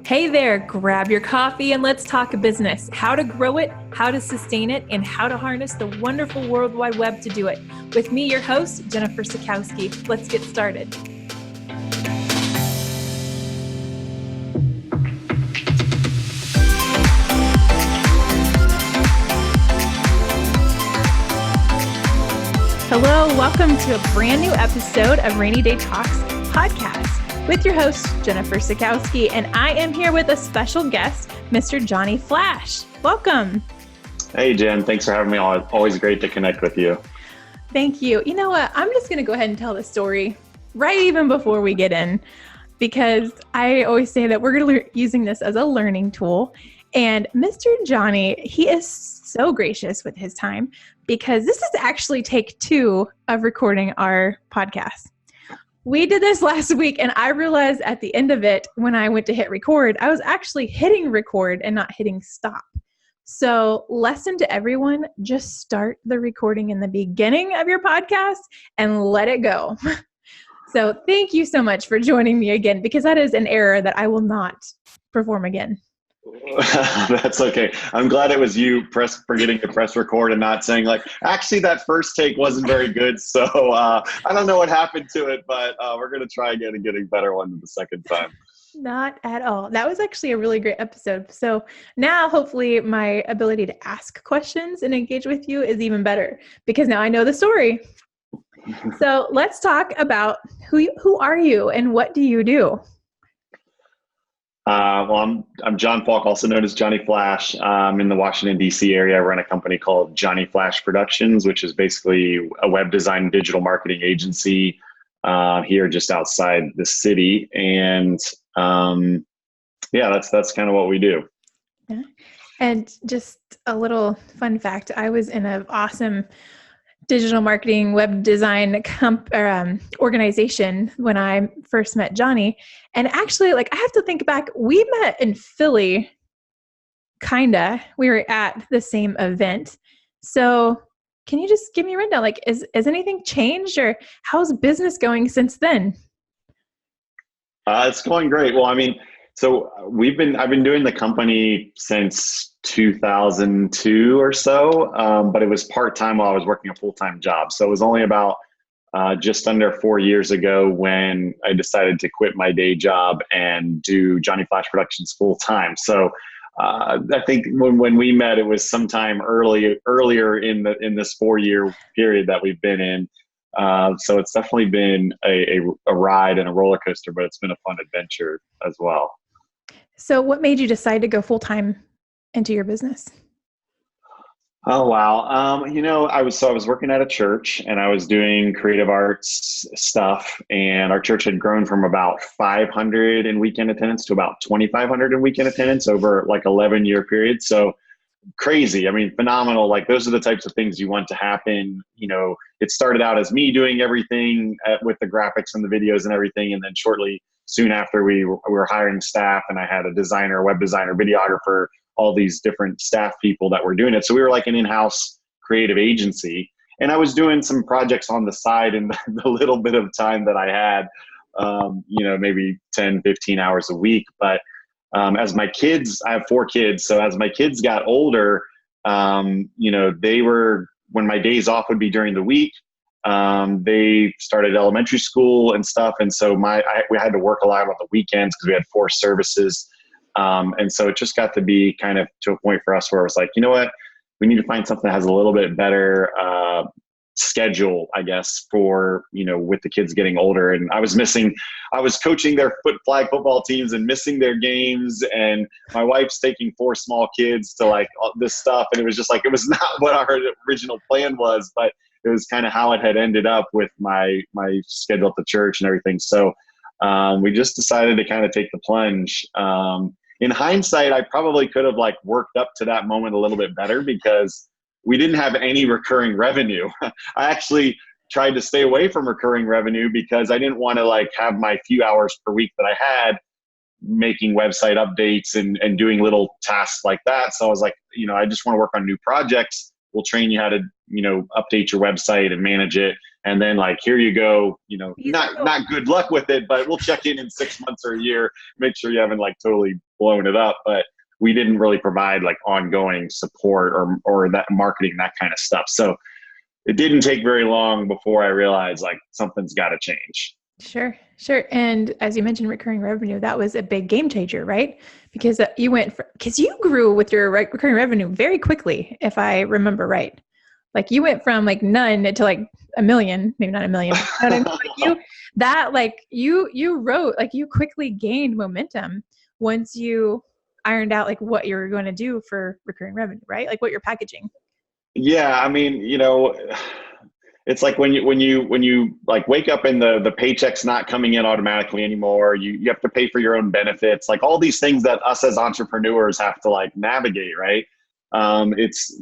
Hey there, grab your coffee and let's talk business. How to grow it, how to sustain it, and how to harness the wonderful World Wide Web to do it. With me, your host, Jennifer Sikowski. Let's get started. Hello, welcome to a brand new episode of Rainy Day Talks podcast with your host, Jennifer Sikowski, and I am here with a special guest, Mr. Johnny Flash. Welcome. Hey, Jen. Thanks for having me on. Always great to connect with you. Thank you. You know what? I'm just going to go ahead and tell the story right even before we get in, because I always say that we're going to be using this as a learning tool. And Mr. Johnny, he is so gracious with his time because this is actually take 2 of recording our podcast. We did this last week, and I realized at the end of it, when I went to hit record, I was actually hitting record and not hitting stop. So lesson to everyone, just start the recording in the beginning of your podcast and let it go. So thank you so much for joining me again, because that is an error that I will not perform again. That's okay. I'm glad it was you forgetting to press record and not saying like, actually that first take wasn't very good. So I don't know what happened to it, but we're going to try again and get a better one the second time. Not at all. That was actually a really great episode. So now hopefully my ability to ask questions and engage with you is even better because now I know the story. So let's talk about who are you and what do you do? Well, I'm John Falke, also known as Johnny Flash. I'm in the Washington, D.C. area. I run a company called Johnny Flash Productions, which is basically a web design and digital marketing agency here just outside the city. And that's kind of what we do. Yeah. And just a little fun fact, I was in an awesome digital marketing web design organization when I first met Johnny. And actually, I have to think back, we met in Philly, kinda. We were at the same event. So can you just give me a rundown? Has anything changed or how's business going since then? It's going great. Well, so I've been doing the company since 2002 or so, but it was part-time while I was working a full-time job. So it was only about just under 4 years ago when I decided to quit my day job and do Johnny Flash Productions full-time. So I think when we met, it was sometime earlier in this 4-year period that we've been in. So it's definitely been a ride and a roller coaster, but it's been a fun adventure as well. So what made you decide to go full-time into your business? Oh, wow. I was working at a church and I was doing creative arts stuff, and our church had grown from about 500 in weekend attendance to about 2,500 in weekend attendance over 11-year period. So crazy. Phenomenal. Those are the types of things you want to happen. It started out as me doing everything with the graphics and the videos and everything. And then soon after we were hiring staff, and I had a designer, web designer, videographer, all these different staff people that were doing it. So we were like an in-house creative agency, and I was doing some projects on the side in the little bit of time that I had, maybe 10, 15 hours a week. But as my kids, I have 4 kids. So as my kids got older, when my days off would be during the week, they started elementary school and stuff. And so we had to work a lot on the weekends because we had 4 services. And so it just got to be kind of to a point for us where it was like, you know what, we need to find something that has a little bit better, schedule, I guess, for, with the kids getting older. And I was coaching their flag football teams and missing their games. And my wife's taking 4 small kids to all this stuff. And it was just it was not what our original plan was, but it was kind of how it had ended up with my schedule at the church and everything. So we just decided to kind of take the plunge. In hindsight, I probably could have worked up to that moment a little bit better because we didn't have any recurring revenue. I actually tried to stay away from recurring revenue because I didn't want to have my few hours per week that I had making website updates and doing little tasks like that. So I was like, I just want to work on new projects. We'll train you how to, update your website and manage it. And then here you go, not good luck with it, but we'll check in 6 months or a year, make sure you haven't totally blown it up, but we didn't really provide like ongoing support or that marketing, that kind of stuff. So it didn't take very long before I realized like something's got to change. Sure, sure. And as you mentioned, recurring revenue, that was a big game changer, right? Because because you grew with your recurring revenue very quickly, if I remember right. Like you went from like none to like a million, maybe not a million, but you know what I mean? Like you wrote, like you quickly gained momentum once you ironed out like what you were going to do for recurring revenue, right? Like what you're packaging. Yeah, I mean, it's like when you like wake up and the paycheck's not coming in automatically anymore. You have to pay for your own benefits, like all these things that us as entrepreneurs have to like navigate, right? It's,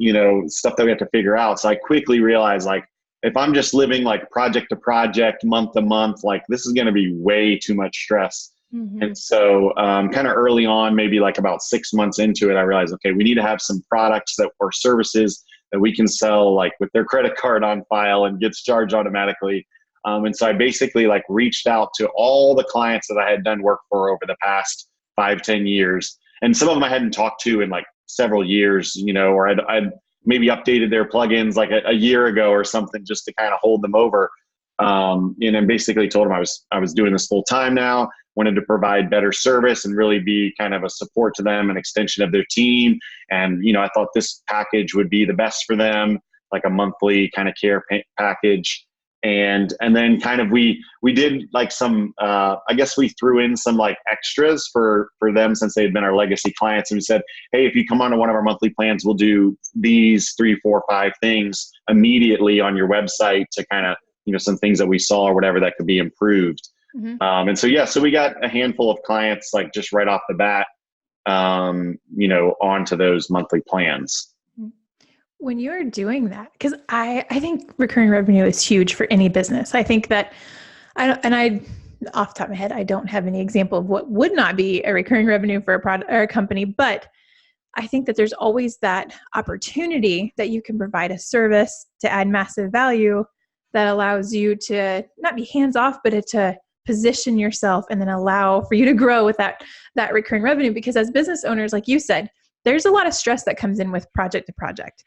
stuff that we have to figure out. So I quickly realized like, if I'm just living like project to project, month to month, like this is going to be way too much stress. Mm-hmm. And so kind of early on, maybe like about 6 months into it, I realized, okay, we need to have some products or services that we can sell like with their credit card on file and gets charged automatically. And so I basically like reached out to all the clients that I had done work for over the past 5-10 years. And some of them I hadn't talked to in like several years, or I'd maybe updated their plugins like a year ago or something just to kind of hold them over. And then basically told them I was doing this full time now, wanted to provide better service and really be kind of a support to them, an extension of their team. And, I thought this package would be the best for them, like a monthly kind of care package. And then kind of we did like some, I guess we threw in some like extras for them since they had been our legacy clients. And we said, hey, if you come onto one of our monthly plans, we'll do these 3, 4, 5 things immediately on your website to kind of, some things that we saw or whatever that could be improved. Mm-hmm. And so we got a handful of clients like just right off the bat, onto those monthly plans. When you're doing that, because I think recurring revenue is huge for any business. I think that I off the top of my head, I don't have any example of what would not be a recurring revenue for a product or a company, but I think that there's always that opportunity that you can provide a service to add massive value that allows you to not be hands off, but to position yourself and then allow for you to grow with that recurring revenue. Because as business owners, like you said, there's a lot of stress that comes in with project to project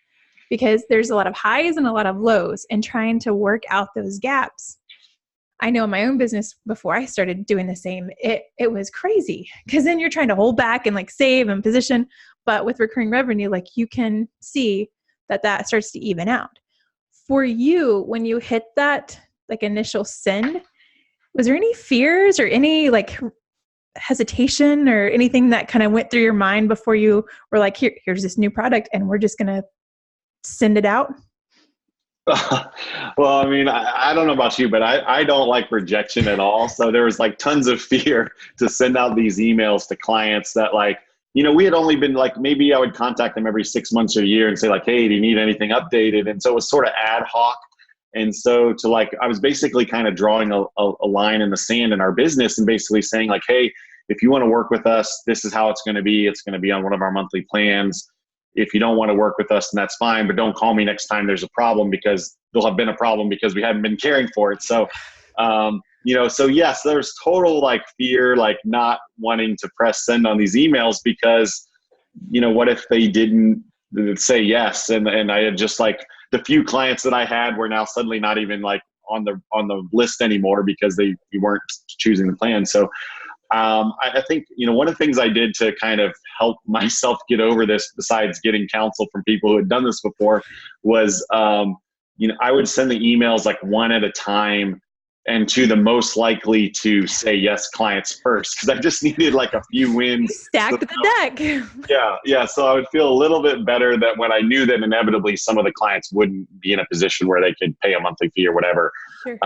because there's a lot of highs and a lot of lows, and trying to work out those gaps. I know in my own business before I started doing the same, it was crazy because then you're trying to hold back and like save and position. But with recurring revenue, like you can see that starts to even out. For you, when you hit that like initial send, was there any fears or any like hesitation or anything that kind of went through your mind before you were like, here's this new product and we're just going to send it out? Well, I mean, I don't know about you, but I don't like rejection at all. So there was like tons of fear to send out these emails to clients that like, we had only been like, maybe I would contact them every 6 months or a year and say like, hey, do you need anything updated? And so it was sort of ad hoc. And so I was basically kind of drawing a line in the sand in our business and basically saying like, hey, if you want to work with us, this is how it's going to be. It's going to be on one of our monthly plans. If you don't want to work with us, then that's fine. But don't call me next time there's a problem, because there'll have been a problem because we haven't been caring for it. So, so yes, there's total like fear, like not wanting to press send on these emails because, what if they didn't say yes? And I had just like the few clients that I had were now suddenly not even like on the list anymore because we weren't choosing the plan. So I think, one of the things I did to kind of help myself get over this, besides getting counsel from people who had done this before, was, I would send the emails like one at a time and to the most likely to say yes clients first, because I just needed like a few wins. Stack the deck. Yeah. So I would feel a little bit better that when I knew that inevitably some of the clients wouldn't be in a position where they could pay a monthly fee or whatever. Sure.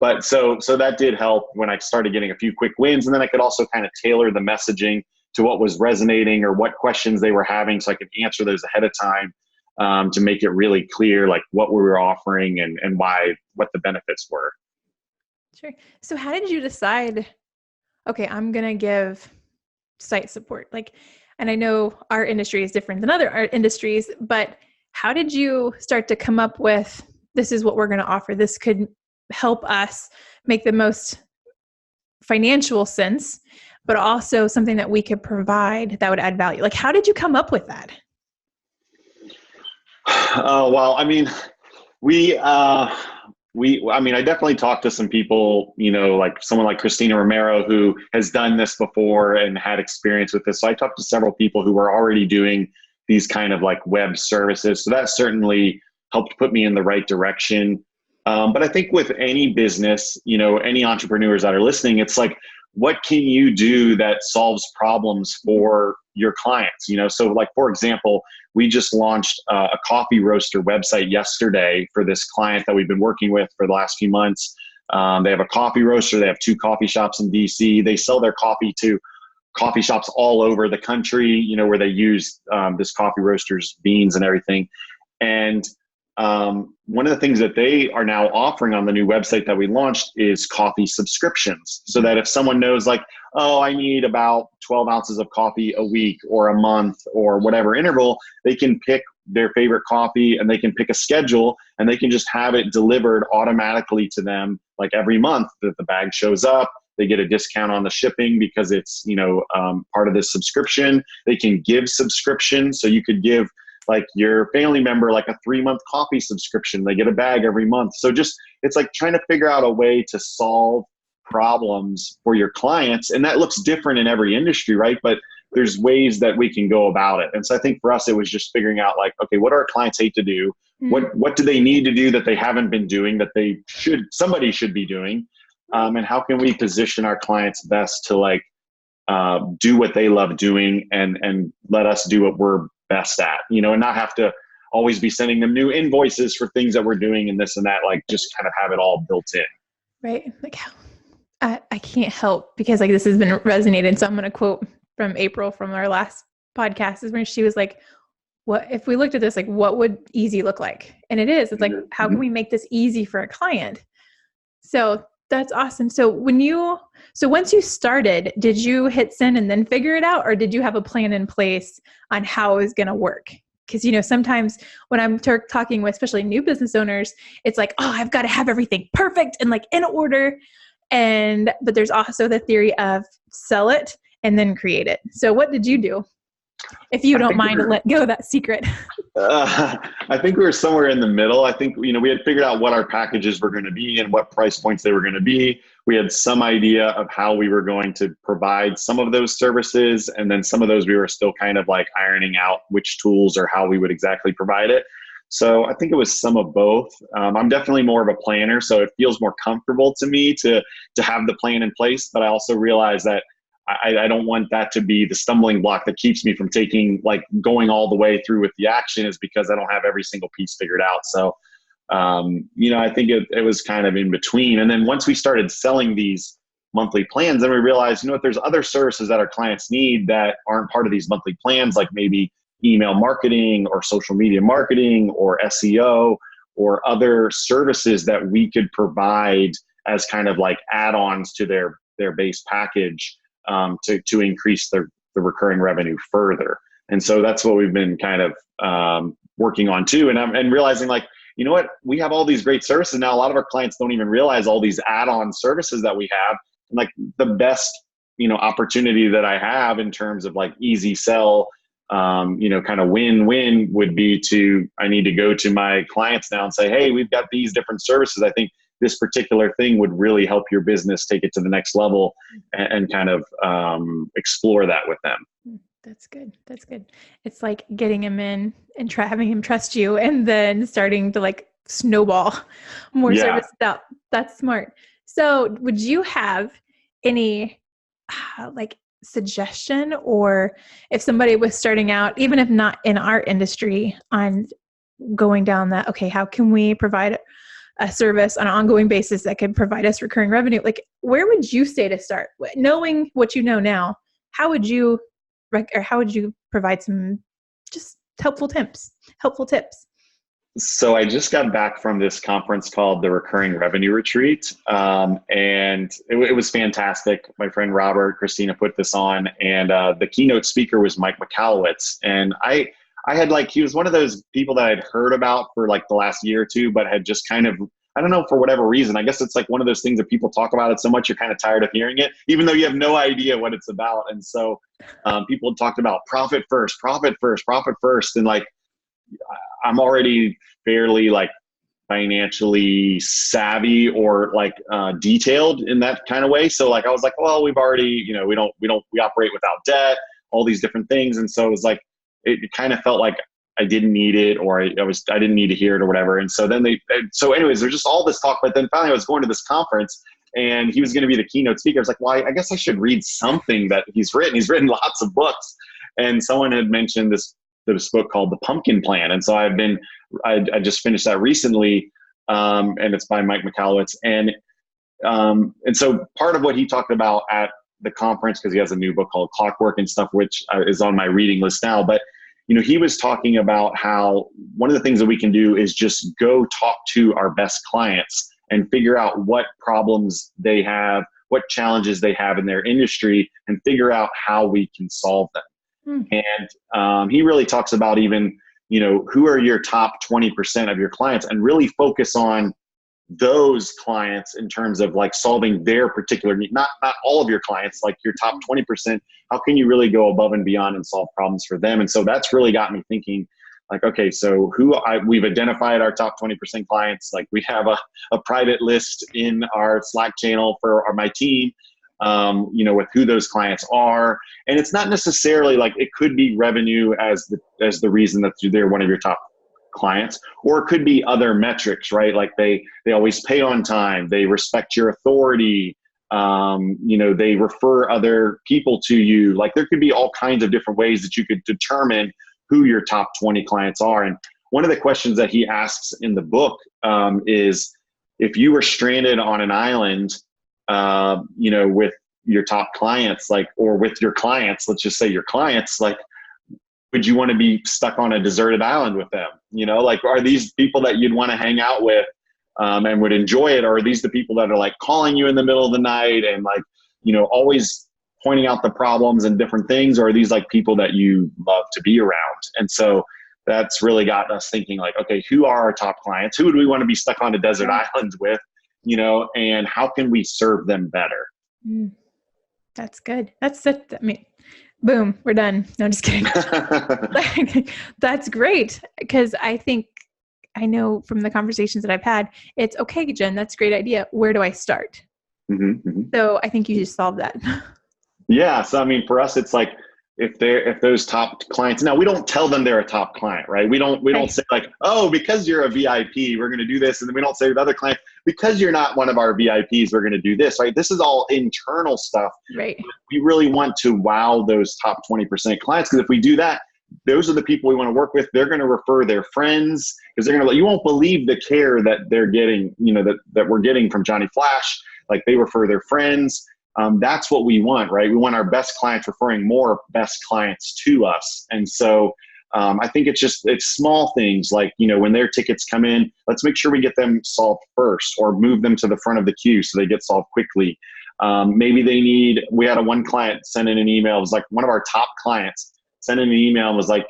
But so that did help when I started getting a few quick wins, and then I could also kind of tailor the messaging to what was resonating or what questions they were having, so I could answer those ahead of time to make it really clear like what we were offering and what the benefits were. Sure. So how did you decide, okay, I'm going to give site support? And I know our industry is different than other art industries, but how did you start to come up with, this is what we're going to offer? This could help us make the most financial sense but also something that we could provide that would add value. Like, how did you come up with that? Well, I mean, I definitely talked to some people, like someone like Christina Romero, who has done this before and had experience with this. So I talked to several people who were already doing these kind of like web services. So that certainly helped put me in the right direction. But I think with any business, any entrepreneurs that are listening, it's like, what can you do that solves problems for your clients? So like, for example, we just launched a coffee roaster website yesterday for this client that we've been working with for the last few months. They have a coffee roaster. They have 2 coffee shops in DC. They sell their coffee to coffee shops all over the country, where they use this coffee roaster's beans and everything. And one of the things that they are now offering on the new website that we launched is coffee subscriptions. So that if someone knows like, oh, I need about 12 ounces of coffee a week or a month or whatever interval, they can pick their favorite coffee and they can pick a schedule and they can just have it delivered automatically to them like every month that the bag shows up. They get a discount on the shipping because it's, part of this subscription. They can give subscriptions. So you could give like your family member like a 3-month coffee subscription. They get a bag every month. So it's like trying to figure out a way to solve problems for your clients. And that looks different in every industry, right? But there's ways that we can go about it. And so I think for us, it was just figuring out like, okay, what do our clients hate to do? What do they need to do that they haven't been doing that somebody should be doing? And how can we position our clients best to like do what they love doing and let us do what we're best at, and not have to always be sending them new invoices for things that we're doing and this and that, like just kind of have it all built in. Right. Like I can't help because like this has been resonated. So I'm going to quote from April from our last podcast is when she was like, what if we looked at this, like what would easy look like? And it's like, how can we make this easy for a client? So that's awesome. So once you started, did you hit send and then figure it out? Or did you have a plan in place on how it was going to work? Because, sometimes when I'm talking with especially new business owners, it's like, oh, I've got to have everything perfect and like in order. But there's also the theory of sell it and then create it. So what did you do? If you don't mind to let go of that secret. I think we were somewhere in the middle. I think, we had figured out what our packages were going to be and what price points they were going to be. We had some idea of how we were going to provide some of those services. And then some of those we were still kind of like ironing out which tools or how we would exactly provide it. So I think it was some of both. I'm definitely more of a planner, so it feels more comfortable to me to have the plan in place. But I also realize that I don't want that to be the stumbling block that keeps me from going all the way through with the action, is because I don't have every single piece figured out. So, I think it was kind of in between. And then once we started selling these monthly plans, then we realized, there's other services that our clients need that aren't part of these monthly plans, like maybe email marketing or social media marketing or SEO or other services that we could provide as kind of like add-ons to their base package. To increase the recurring revenue further. And so that's what we've been kind of working on too. And realizing like, we have all these great services now. A lot of our clients don't even realize all these add-on services that we have. And like the best, opportunity that I have in terms of like easy sell, kind of win-win would be I need to go to my clients now and say, hey, we've got these different services. I think this particular thing would really help your business take it to the next level and kind of explore that with them. That's good. That's good. It's like getting him in and having him trust you and then starting to like snowball more service out. That's smart. So would you have any like suggestion, or if somebody was starting out, even if not in our industry, on going down that, okay, how can we provide a service on an ongoing basis that could provide us recurring revenue? Like, where would you say to start? Knowing what you know now, how would you provide some just helpful tips? So I just got back from this conference called the Recurring Revenue Retreat. And it was fantastic. My friend Robert, Christina put this on, and the keynote speaker was Mike Michalowicz. And he was one of those people that I'd heard about for like the last year or two, but had just kind of, I don't know, for whatever reason, I guess it's like one of those things that people talk about it so much, you're kind of tired of hearing it, even though you have no idea what it's about. And so people talked about profit first, profit first, profit first. And like, I'm already fairly like financially savvy or like detailed in that kind of way. So like, I was like, well, we've already, you know, we operate without debt, all these different things. And so it was like, it kind of felt like I didn't need it, or I didn't need to hear it or whatever. And so then so anyways, there's just all this talk, but then finally I was going to this conference and he was going to be the keynote speaker. I was like, well, I guess I should read something that he's written. He's written lots of books. And someone had mentioned this book called The Pumpkin Plan. And so I just finished that recently. And it's by Mike Michalowicz. And so part of what he talked about at the conference, because he has a new book called Clockwork and stuff, which is on my reading list now. But, you know, he was talking about how one of the things that we can do is just go talk to our best clients and figure out what problems they have, what challenges they have in their industry, and figure out how we can solve them. And he really talks about even, you know, who are your top 20% of your clients, and really focus on those clients in terms of like solving their particular need, not all of your clients, like your top 20%. How can you really go above and beyond and solve problems for them? And so that's really got me thinking like, okay, so we've identified our top 20% clients. Like we have a private list in our Slack channel for my team, you know, with who those clients are. And it's not necessarily like, it could be revenue as the reason that they're one of your top clients, or it could be other metrics, right? Like they always pay on time, they respect your authority, you know, they refer other people to you. Like there could be all kinds of different ways that you could determine who your top 20 clients are. And one of the questions that he asks in the book is, if you were stranded on an island, you know, with your top clients, like, or with your clients, let's just say your clients, like, would you want to be stuck on a deserted island with them? You know, like, are these people that you'd want to hang out with and would enjoy it? Or are these the people that are like calling you in the middle of the night and like, you know, always pointing out the problems and different things? Or are these like people that you love to be around? And so that's really got us thinking like, okay, who are our top clients? Who would we want to be stuck on a desert island with? You know, and how can we serve them better? That's good. I mean, boom, we're done. No, I'm just kidding. That's great. Because I know from the conversations that I've had, it's okay, Jen, that's a great idea. Where do I start? So I think you just solved that. Yeah. So, I mean, for us, it's like, if those top clients, now we don't tell them they're a top client, right? We don't say like, oh, because you're a VIP, we're going to do this. And then we don't say to the other client, because you're not one of our VIPs, we're going to do this, right? This is all internal stuff. Right. We really want to wow those top 20% clients. Because if we do that, those are the people we want to work with. They're going to refer their friends, because they're going to, you won't believe the care that they're getting, you know, that we're getting from Johnny Flash. Like they refer their friends. That's what we want, right? We want our best clients referring more best clients to us. And so I think it's small things like, you know, when their tickets come in, let's make sure we get them solved first, or move them to the front of the queue so they get solved quickly. Maybe we had one client send in an email. It was like one of our top clients sent in an email and was like,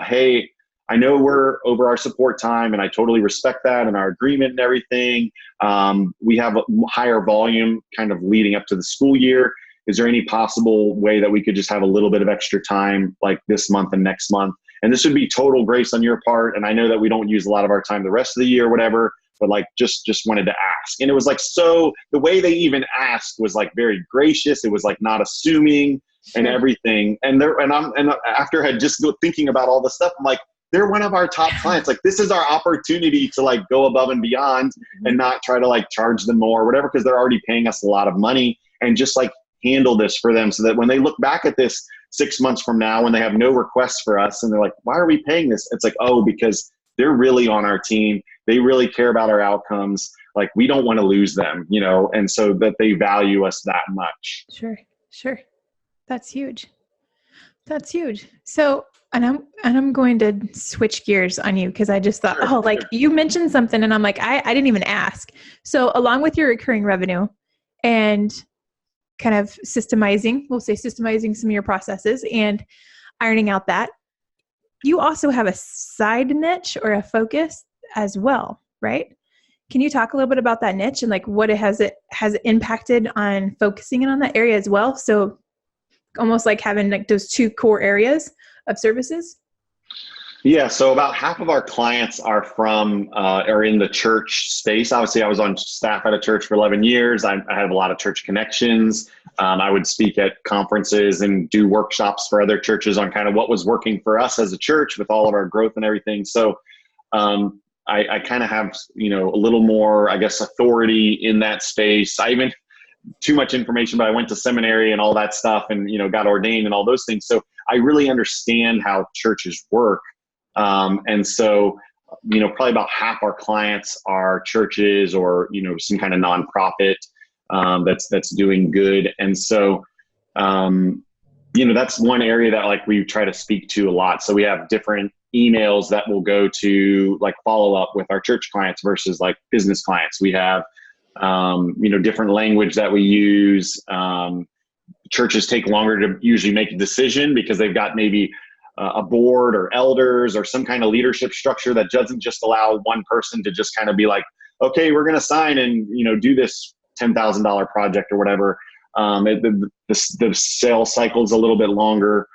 hey, I know we're over our support time, and I totally respect that and our agreement and everything. We have a higher volume kind of leading up to the school year. Is there any possible way that we could just have a little bit of extra time like this month and next month? And this would be total grace on your part. And I know that we don't use a lot of our time the rest of the year or whatever, but like just wanted to ask. And it was like, so the way they even asked was like very gracious. It was like not assuming and everything. And after I had just thinking about all the stuff, I'm like, they're one of our top clients. Like this is our opportunity to like go above and beyond and not try to like charge them more or whatever, because they're already paying us a lot of money, and just like handle this for them so that when they look back at this 6 months from now, when they have no requests for us and they're like, why are we paying this? It's like, oh, because they're really on our team. They really care about our outcomes. Like we don't want to lose them, you know, and so that they value us that much. Sure. That's huge. So, and I'm going to switch gears on you, because I just thought, like you mentioned something and I'm like, I didn't even ask. So along with your recurring revenue and kind of systemizing some of your processes and ironing out that, you also have a side niche or a focus as well, right? Can you talk a little bit about that niche and like what it has impacted on focusing in on that area as well? So almost like having like those two core areas of services. Yeah, so about half of our clients are in the church space. Obviously, I was on staff at a church for 11 years. I have a lot of church connections. I would speak at conferences and do workshops for other churches on kind of what was working for us as a church with all of our growth and everything. So I kind of have, a little more, I guess, authority in that space. I even too much information, but I went to seminary and all that stuff and, got ordained and all those things. So I really understand how churches work. And so, probably about half our clients are churches or, some kind of nonprofit, that's doing good. And so, that's one area that like we try to speak to a lot. So we have different emails that will go to like follow up with our church clients versus like business clients. We have, different language that we use. Churches take longer to usually make a decision because they've got maybe a board or elders or some kind of leadership structure that doesn't just allow one person to just kind of be like, okay, we're going to sign and, do this $10,000 project or whatever. The sales cycle is a little bit longer.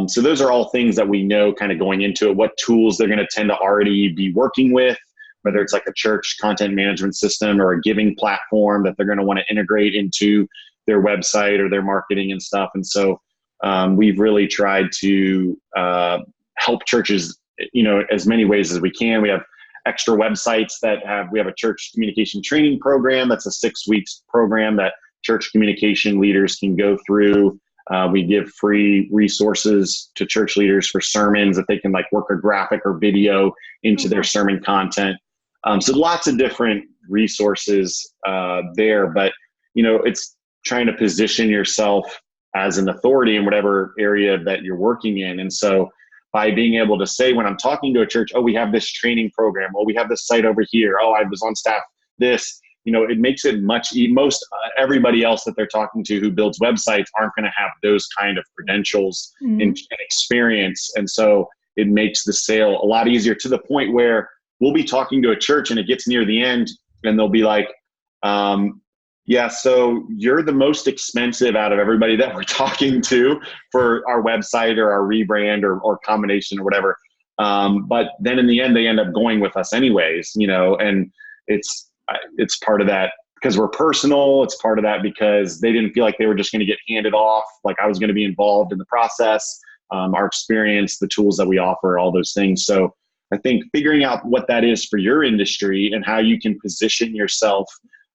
So those are all things that we know kind of going into it, what tools they're going to tend to already be working with, whether it's like a church content management system or a giving platform that they're going to want to integrate into their website or their marketing and stuff. And so we've really tried to help churches, as many ways as we can. We have extra websites we have a church communication training program. That's a 6 weeks program that church communication leaders can go through. We give free resources to church leaders for sermons that they can like work a graphic or video into their sermon content. So lots of different resources there, but it's trying to position yourself as an authority in whatever area that you're working in. And so by being able to say, when I'm talking to a church, oh, we have this training program. Oh, we have this site over here. Oh, I was on staff this, it makes it everybody else that they're talking to who builds websites aren't going to have those kind of credentials and experience. And so it makes the sale a lot easier to the point where we'll be talking to a church and it gets near the end and they'll be like, yeah, so you're the most expensive out of everybody that we're talking to for our website or our rebrand or combination or whatever. But then in the end, they end up going with us anyways, and it's part of that because we're personal. It's part of that because they didn't feel like they were just going to get handed off. Like I was going to be involved in the process, our experience, the tools that we offer, all those things. So I think figuring out what that is for your industry and how you can position yourself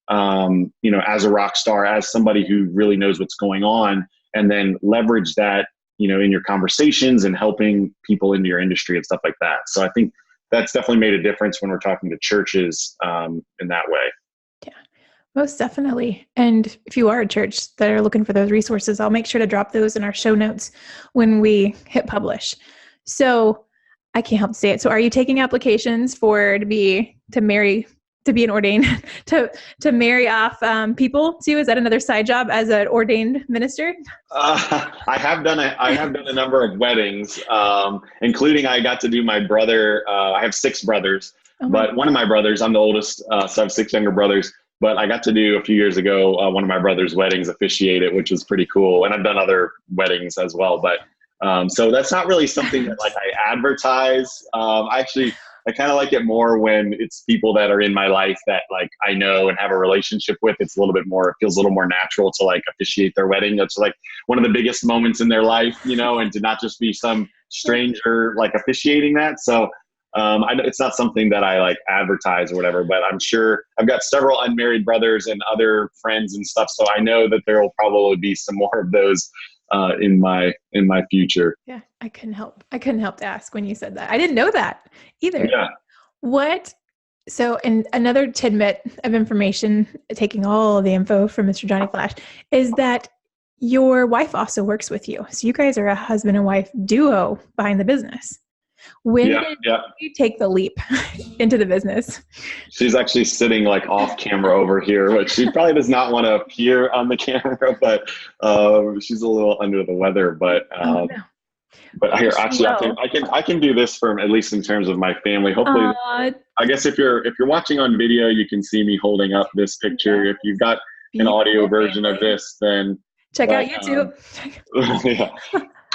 as a rock star, as somebody who really knows what's going on, and then leverage that, in your conversations and helping people into your industry and stuff like that. So I think that's definitely made a difference when we're talking to churches in that way. Yeah, most definitely. And if you are a church that are looking for those resources, I'll make sure to drop those in our show notes when we hit publish. So I can't help to say it. So are you taking applications to be an ordained, to marry off people too? Is that another side job as an ordained minister? I have done a number of weddings, including I got to do my brother. I have 6 brothers, but one of my brothers, I'm the oldest, so I have 6 younger brothers. But I got to do a few years ago one of my brother's weddings, officiate it, which was pretty cool. And I've done other weddings as well, but so that's not really something that like I advertise. I kind of like it more when it's people that are in my life that like I know and have a relationship with. It feels a little more natural to like officiate their wedding. That's like one of the biggest moments in their life, and to not just be some stranger like officiating that. So it's not something that I like advertise or whatever, but I'm sure I've got several unmarried brothers and other friends and stuff. So I know that there will probably be some more of those in my future. Yeah, I couldn't help to ask when you said that. I didn't know that either. Yeah. So, and another tidbit of information, taking all of the info from Mr. Johnny Flash, is that your wife also works with you. So you guys are a husband and wife duo behind the business. When did you take the leap into the business? She's actually sitting like off camera over here, which she probably does not want to appear on the camera, but she's a little under the weather. But But here, Wish you actually, well. I can do this for at least in terms of my family. Hopefully, Uh, I guess if you're watching on video, you can see me holding up this picture. yeah, If you've got an audio beautiful version of family. this, then Check out but YouTube. yeah.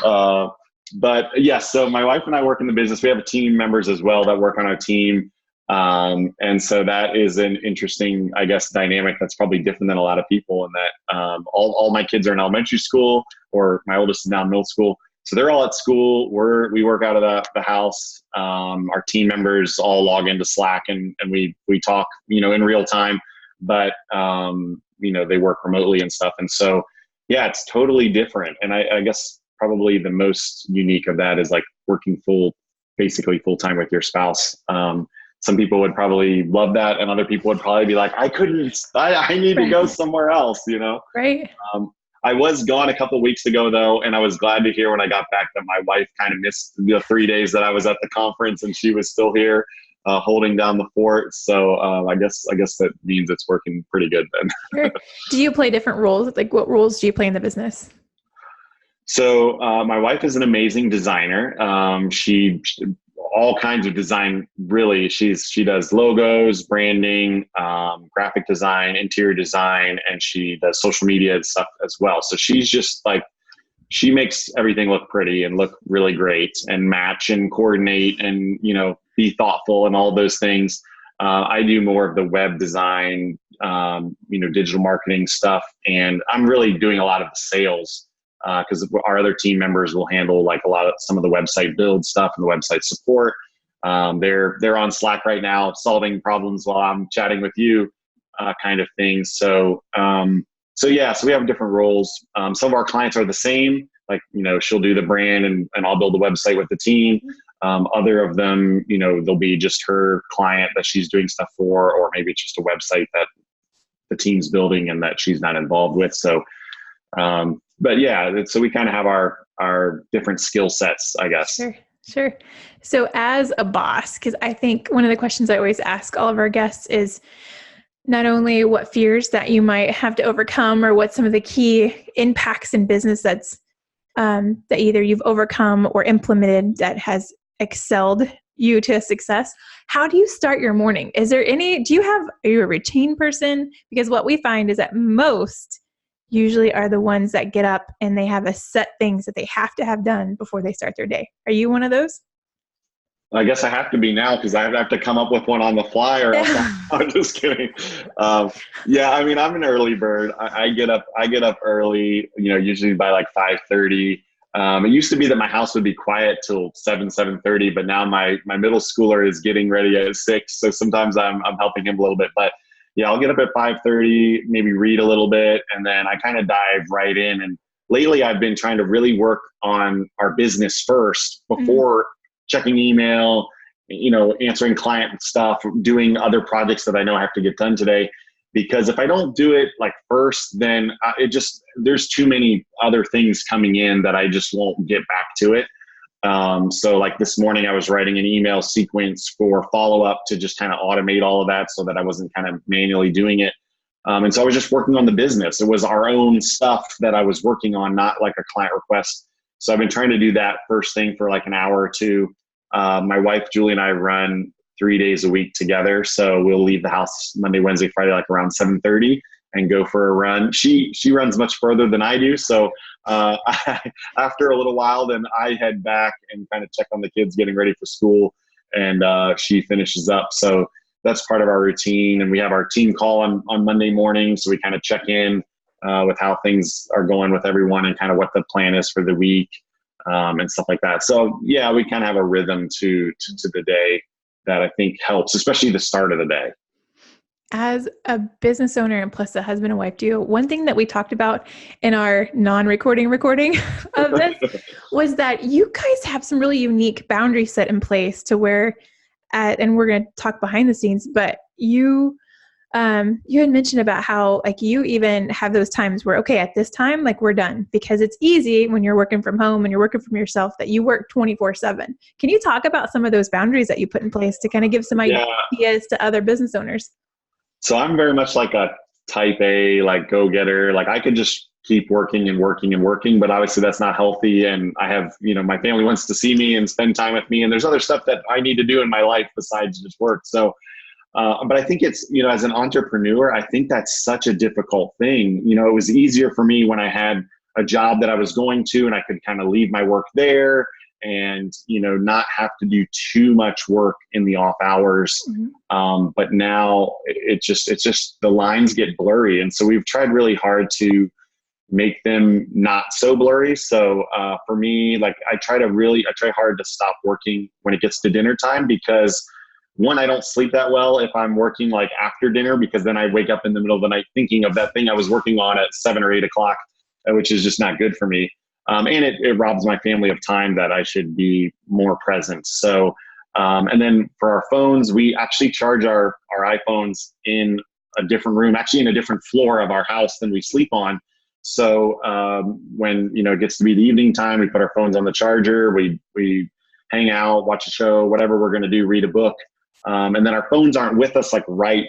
Uh, but yes, so my wife and I work in the business. We have team members as well that work on our team. And so that is an interesting, I guess, dynamic that's probably different than a lot of people in that all my kids are in elementary school, or my oldest is now in middle school. So they're all at school. We work out of the house. Our team members all log into Slack and we talk, in real time, but, they work remotely and stuff. And so, yeah, it's totally different. And I guess probably the most unique of that is like working basically full time with your spouse. Some people would probably love that, and other people would probably be like, I need to go somewhere else, Right. I was gone a couple of weeks ago though, and I was glad to hear when I got back that my wife kind of missed the 3 days that I was at the conference, and she was still here holding down the fort. So I guess that means it's working pretty good then. Sure. Do you play different roles? Like, what roles do you play in the business? So my wife is an amazing designer. She all kinds of design, really. She does logos, branding, graphic design, interior design, and she does social media and stuff as well. So she's just like, she makes everything look pretty and look really great and match and coordinate and, be thoughtful and all those things. I do more of the web design, digital marketing stuff. And I'm really doing a lot of the sales because our other team members will handle like some of the website build stuff and the website support. They're on Slack right now solving problems while I'm chatting with you, kind of thing. So we have different roles. Some of our clients are the same, like, she'll do the brand and I'll build the website with the team. Other of them, they'll be just her client that she's doing stuff for, or maybe it's just a website that the team's building and that she's not involved with. So, but yeah, so we kind of have our different skill sets, I guess. Sure. So as a boss, because I think one of the questions I always ask all of our guests is not only what fears that you might have to overcome or what some of the key impacts in business that either you've overcome or implemented that has excelled you to success. How do you start your morning? Are you a routine person? Because what we find is that most usually are the ones that get up and they have a set things that they have to have done before they start their day. Are you one of those? I guess I have to be now because I have to come up with one on the fly, or else I'm just kidding. Yeah, I mean, I'm an early bird. I get up early, usually by like 5:30. It used to be that my house would be quiet till 7:30, but now my middle schooler is getting ready at 6. So sometimes I'm helping him a little bit, but yeah, I'll get up at 5:30, maybe read a little bit, and then I kind of dive right in. And lately I've been trying to really work on our business first before checking email, answering client stuff, doing other projects that I know I have to get done today. Because if I don't do it like first, then there's too many other things coming in that I just won't get back to it. So like this morning I was writing an email sequence for follow-up to just kind of automate all of that so that I wasn't kind of manually doing it. And so I was just working on the business. It was our own stuff that I was working on, not like a client request. So I've been trying to do that first thing for like an hour or two. My wife, Julie, and I run 3 days a week together. So we'll leave the house Monday, Wednesday, Friday, like around 7:30 and go for a run. She runs much further than I do. So after a little while, then I head back and kind of check on the kids getting ready for school, and she finishes up. So that's part of our routine. And we have our team call on Monday morning. So we kind of check in with how things are going with everyone and kind of what the plan is for the week and stuff like that. So yeah, we kind of have a rhythm to the day that I think helps, especially the start of the day. As a business owner and plus a husband and wife duo, one thing that we talked about in our non-recording of this was that you guys have some really unique boundaries set in place to where and we're going to talk behind the scenes, but you had mentioned about how like you even have those times where, okay, at this time, like we're done, because it's easy when you're working from home and you're working from yourself that you work 24/7. Can you talk about some of those boundaries that you put in place to kind of give some ideas to other business owners? So I'm very much like a type A, like go-getter. Like I could just keep working and working and working, but obviously that's not healthy. And I have, my family wants to see me and spend time with me, and there's other stuff that I need to do in my life besides just work. So, but I think it's, as an entrepreneur, I think that's such a difficult thing. It was easier for me when I had a job that I was going to, and I could kind of leave my work there and, not have to do too much work in the off hours. But now it's just the lines get blurry. And so we've tried really hard to make them not so blurry. So for me, like I try hard to stop working when it gets to dinner time, because one, I don't sleep that well if I'm working like after dinner, because then I wake up in the middle of the night thinking of that thing I was working on at 7 or 8 o'clock, which is just not good for me. And it robs my family of time that I should be more present. So, and then for our phones, we actually charge our iPhones in a different room, actually in a different floor of our house than we sleep on. So when, it gets to be the evening time, we put our phones on the charger, we hang out, watch a show, whatever we're going to do, read a book. And then our phones aren't with us, like right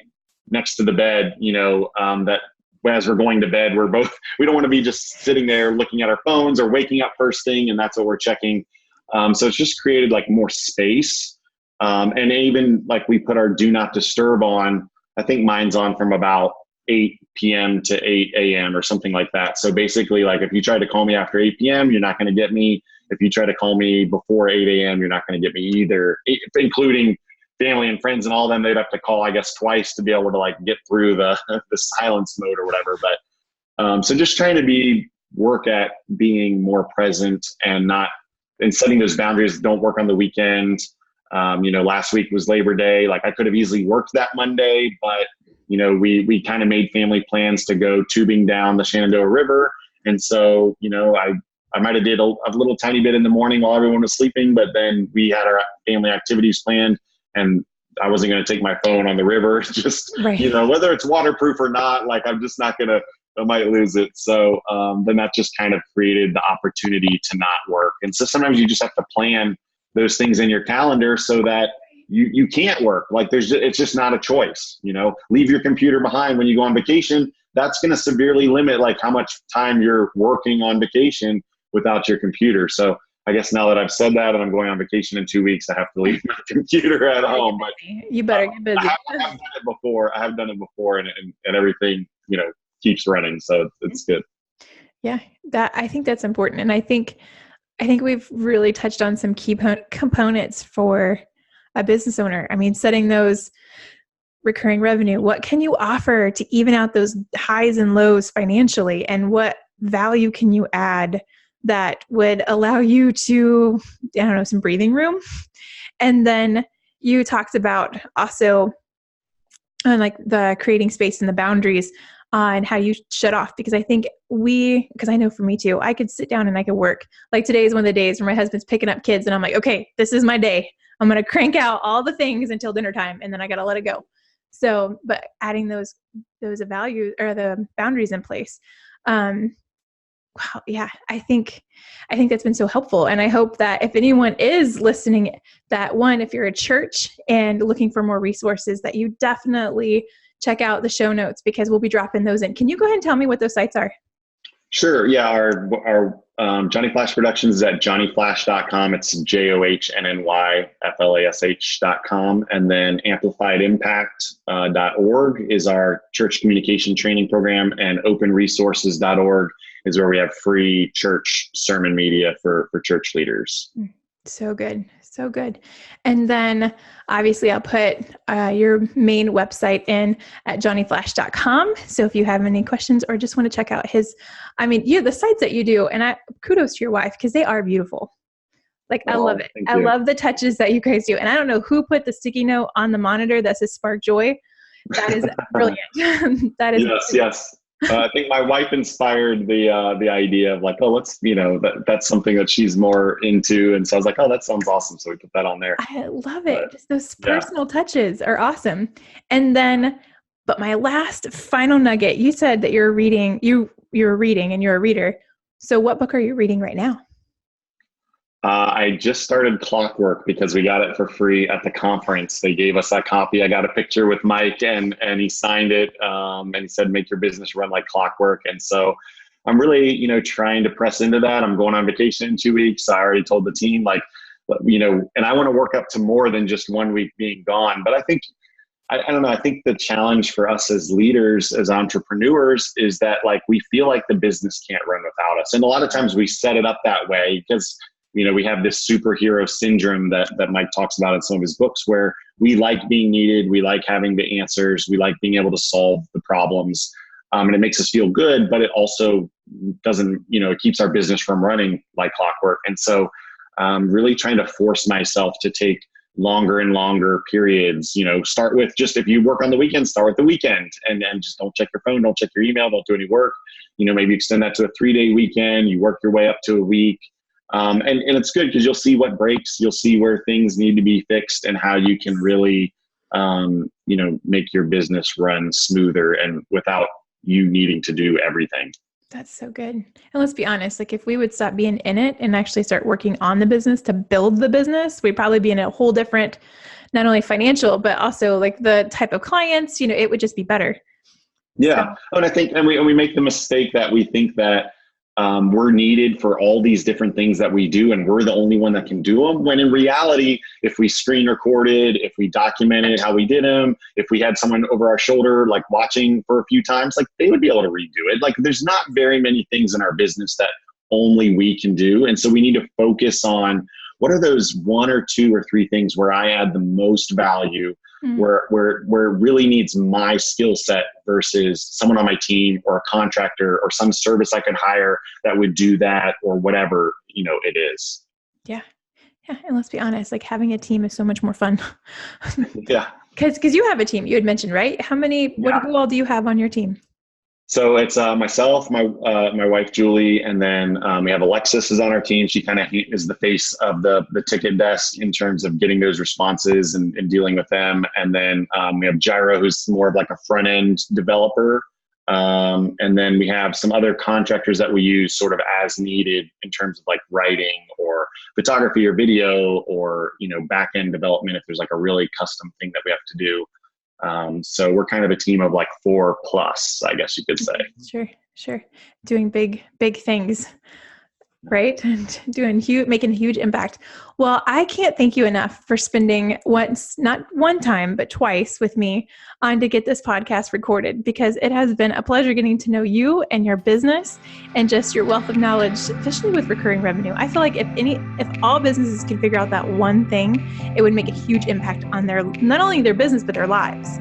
next to the bed, that as we're going to bed, we don't want to be just sitting there looking at our phones or waking up first thing, and that's what we're checking. So it's just created like more space. And even like we put our do not disturb on. I think mine's on from about 8 p.m. to 8 a.m. or something like that. So basically, like if you try to call me after 8 p.m., you're not going to get me. If you try to call me before 8 a.m., you're not going to get me either, including family and friends and all of them. They'd have to call, I guess, twice to be able to like get through the silence mode or whatever. But so just trying to work at being more present and setting those boundaries. Don't work on the weekend. Last week was Labor Day. Like I could have easily worked that Monday, but we kind of made family plans to go tubing down the Shenandoah River. And so, I might have did a little tiny bit in the morning while everyone was sleeping, but then we had our family activities planned, and I wasn't going to take my phone on the river, just, right. Whether it's waterproof or not, like I'm just not going to, I might lose it. So then that just kind of created the opportunity to not work. And so sometimes you just have to plan those things in your calendar so that you can't work. Like it's just not a choice, leave your computer behind when you go on vacation. That's going to severely limit like how much time you're working on vacation without your computer. So I guess now that I've said that and I'm going on vacation in 2 weeks, I have to leave my computer at home. But you better get busy. I have done it before. And everything, keeps running. So it's good. Yeah, I think that's important. And I think we've really touched on some key components for a business owner. I mean, setting those recurring revenue. What can you offer to even out those highs and lows financially? And what value can you add that would allow you to, some breathing room? And then you talked about also like the creating space and the boundaries on how you shut off, because I think because I know for me too, I could sit down and I could work. Like today is one of the days where my husband's picking up kids and I'm like, okay, this is my day. I'm going to crank out all the things until dinner time and then I got to let it go. So, but adding those values or the boundaries in place. Wow. Yeah. I think that's been so helpful. And I hope that if anyone is listening, that one, if you're a church and looking for more resources, that you definitely check out the show notes, because we'll be dropping those in. Can you go ahead and tell me what those sites are? Sure. Yeah. Our Johnny Flash Productions is at johnnyflash.com. It's JOHNNYFLASH.com. And then amplifiedimpact.org is our church communication training program, and openresources.org is where we have free church sermon media for church leaders. So good. So good. And then obviously I'll put your main website in at johnnyflash.com. So if you have any questions or just want to check out the sites that you do, and kudos to your wife, because they are beautiful. Like, I love it. I love the touches that you guys do. And I don't know who put the sticky note on the monitor that says Spark Joy. That is brilliant. That is yes. I think my wife inspired the idea of like, let's, that's something that she's more into. And so I was like, that sounds awesome. So we put that on there. I love it. Just those personal touches are awesome. And then, but my last final nugget, you said that you're reading and you're a reader. So what book are you reading right now? I just started Clockwork because we got it for free at the conference. They gave us that copy. I got a picture with Mike and he signed it. And he said, make your business run like clockwork. And so I'm really, trying to press into that. I'm going on vacation in 2 weeks. I already told the team, like, and I want to work up to more than just 1 week being gone. But I think, I don't know, I think the challenge for us as leaders, as entrepreneurs, is that like we feel like the business can't run without us. And a lot of times we set it up that way because, we have this superhero syndrome that Mike talks about in some of his books, where we like being needed. We like having the answers. We like being able to solve the problems. And it makes us feel good, but it also doesn't, it keeps our business from running like clockwork. And so really trying to force myself to take longer and longer periods, start with just, if you work on the weekend, start with the weekend and just don't check your phone, don't check your email, don't do any work, maybe extend that to a 3-day weekend, you work your way up to a week. And it's good because you'll see what breaks, you'll see where things need to be fixed and how you can really, make your business run smoother and without you needing to do everything. That's so good. And let's be honest, like if we would stop being in it and actually start working on the business to build the business, we'd probably be in a whole different, not only financial, but also like the type of clients, it would just be better. Yeah. So. And I think, and we make the mistake that we think that we're needed for all these different things that we do, and we're the only one that can do them. When in reality, if we screen recorded, if we documented how we did them, if we had someone over our shoulder, like watching for a few times, like they would be able to redo it. Like there's not very many things in our business that only we can do. And so we need to focus on what are those 1 or 2 or 3 things where I add the most value, where it really needs my skill set versus someone on my team or a contractor or some service I could hire that would do that or whatever, it is. Yeah. Yeah. And let's be honest, like having a team is so much more fun. Yeah. Cause you have a team you had mentioned, right? Who all do you have on your team? So it's myself, my wife, Julie, and then we have Alexis is on our team. She kind of is the face of the ticket desk in terms of getting those responses and dealing with them. And then we have Jairo, who's more of like a front end developer. And then we have some other contractors that we use sort of as needed in terms of like writing or photography or video or, back end development if there's like a really custom thing that we have to do. So we're kind of a team of like 4+, I guess you could say. Sure. Doing big things, right? And making a huge impact. Well, I can't thank you enough for spending not one time, but twice with me on to get this podcast recorded, because it has been a pleasure getting to know you and your business and just your wealth of knowledge, especially with recurring revenue. I feel like if all businesses could figure out that one thing, it would make a huge impact on not only their business, but their lives.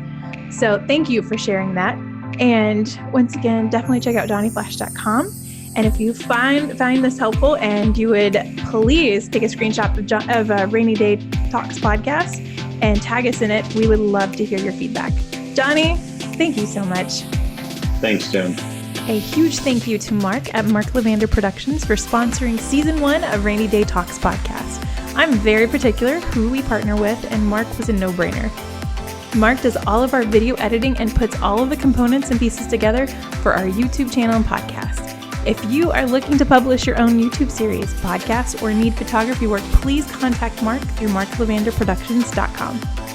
So thank you for sharing that. And once again, definitely check out johnnyflash.com. And if you find this helpful and you would please take a screenshot of Rainy Day Talks podcast and tag us in it, we would love to hear your feedback. Johnny, thank you so much. Thanks, Jen. A huge thank you to Mark at Mark Levander Productions for sponsoring season 1 of Rainy Day Talks podcast. I'm very particular who we partner with, and Mark was a no-brainer. Mark does all of our video editing and puts all of the components and pieces together for our YouTube channel and podcast. If you are looking to publish your own YouTube series, podcast, or need photography work, please contact Mark through marklevanderproductions.com.